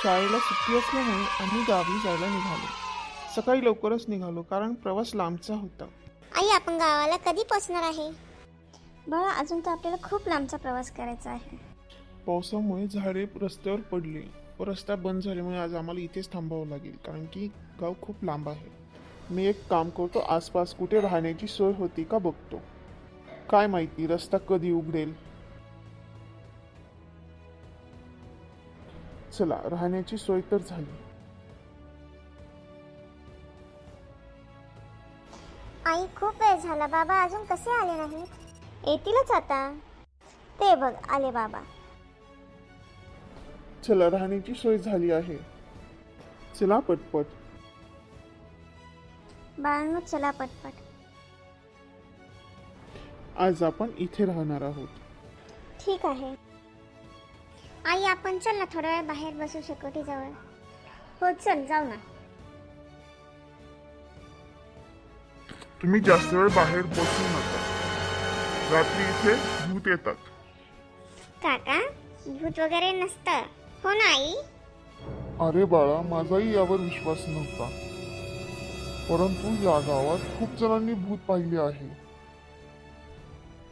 शाळेला सुट्टी असल्यामुळे आम्ही गावी जायला निघालो. सकाळी लवकरच निघालो कारण प्रवास लांबचा होता. आई, आपण गावाला कधी पोहोचणार आहे? बाळा, अजून तर आपल्याला खूप लांबचा प्रवास करायचा आहे. पावसामुळे झाडे रस्त्यावर पडली व रस्ता बंद झाल्यामुळे आज आम्हाला इथेच थांबावं लागेल कारण की गाव खूप लांब आहे. मी एक काम करतो, आसपास कुठे राहण्याची सोय होती का बघतो. काय माहिती रस्ता कधी उघडेल. चला, राहण्याची सोय तर झाली. आई, खूप वेळ झाला. बाबा अजून कसे आले नाहीत? येतीलच आता. ते बघ, आले बाबा. चला, राहण्याची सोय झाली आहे. चला पटपट. बाळांनो, चला पटपट. आज आपण इथे राहणार आहोत. ठीक आहे. आई, आपण चल ना, थोडा वेळ बाहेर बसू शकतो जवळ. हो, चल जाऊ ना. तुम्ही जास्त वेळ बाहेर बसू नका. रात्री इथे भूत येतात. काका, भूत वगैरे नसतं, हो ना आई? अरे बाळा, माझाही यावर विश्वास नव्हता, परंतु या गावात खूप जणांनी भूत पाहिले आहे.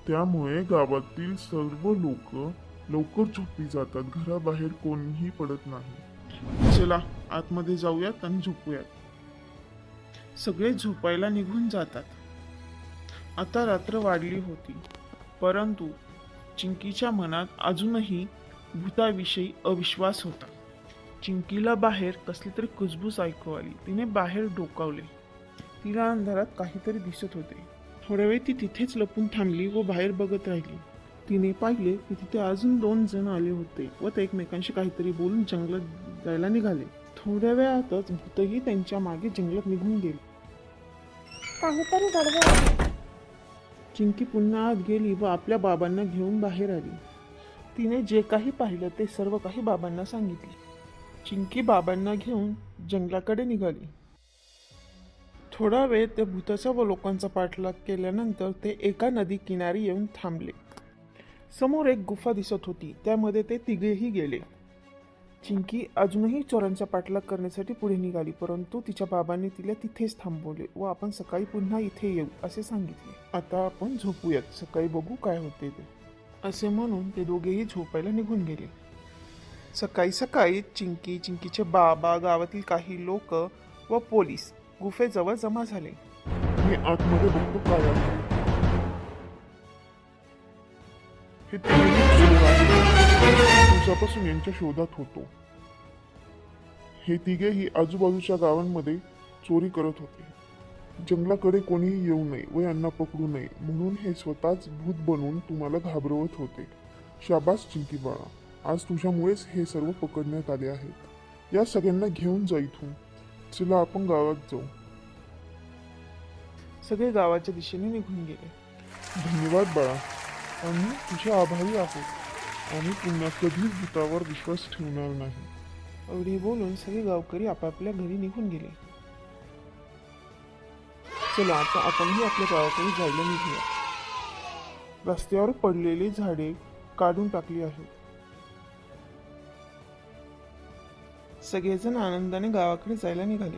त्यामुळे गावातील सर्व लोक लवकर झोपी जातात. घराबाहेर कोणीही पडत नाही. चला, आतमध्ये जाऊयात आणि झोपूयात. सगळे झोपायला निघून जातात. आता रात्र वाढली होती, परंतु चिंकीच्या मनात अजूनही भूताविषयी अविश्वास होता. चिंकीला बाहेर कसली तरी कुजबूज ऐकू आली. तिने बाहेर डोकावले. तिला अंधारात काहीतरी दिसत होते. थोड्या वेळ ती तिथेच लपून थांबली व बाहेर बघत राहिली. तिने पाहिले की तिथे अजून 2 जण आले होते व ते एकमेकांशी काहीतरी बोलून जंगलात जायला निघाले. थोड्या वेळातच भूतही त्यांच्या मागे जंगलात निघून गेले. काहीतरी गडबड आहे. चिंकी पुन्हा आत गेली व आपल्या बाबांना घेऊन बाहेर आली. तिने जे काही पाहिलं ते सर्व काही बाबांना सांगितले. चिंकी बाबांना घेऊन जंगलाकडे निघाली. थोडा वेळ त्या भूताचा व लोकांचा पाठलाग केल्यानंतर ते एका नदी किनारी येऊन थांबले. समोर एक गुफा दिसत होती, त्यामध्ये ते तिघेही गेले. चिंकी अजूनही चोरांचा पाठलाग करण्यासाठी पुढे निघाली, परंतु तिच्या बाबांनी तिला तिथेच थांबवले व आपण सकाळी पुन्हा इथे येऊ असे सांगितले. आता आपण झोपूयात, सकाळी बघू काय होते ते, असे म्हणून ते दोघेही झोपायला निघून गेले. सकाळी सकाळी चिंकी, चिंकीचे बाबा, गावातील काही लोक व पोलीस गुफेजवळ जमा झाले. मी आतमध्ये बघतो काय आहे. हे दिवसापासून यांच्या शोधात होतो. हे तिघेही आजूबाजूच्या गावांमध्ये चोरी करत होते. जंगलाकडे कोणीही येऊ नये व यांना पकडू नये म्हणून हे स्वतःच भूत बनवून तुम्हाला घाबरवत होते. शाबास चिंकी बाळा, आज तुझ्यामुळेच हे सर्व पकडण्यात आले आहेत. या सगळ्यांना घेऊन जा इथून. चला, आपण गावात जाऊ. सगळे गावाच्या दिशेने निघून गेले. धन्यवाद बाळा, आम्ही तुझे आभारी आहोत. आम्ही पुन्हा कधीच भूतावर विश्वास ठेवणार नाही. एवढे बोलून सगळे गावकरी आपापल्या घरी निघून गेले. चला, आता आपणही आपल्या गावाकडे जायला निघूया. रस्त्यावर पडलेली झाडे काढून टाकली आहेत. सगळेजण आनंदाने गावाकडे जायला निघाले.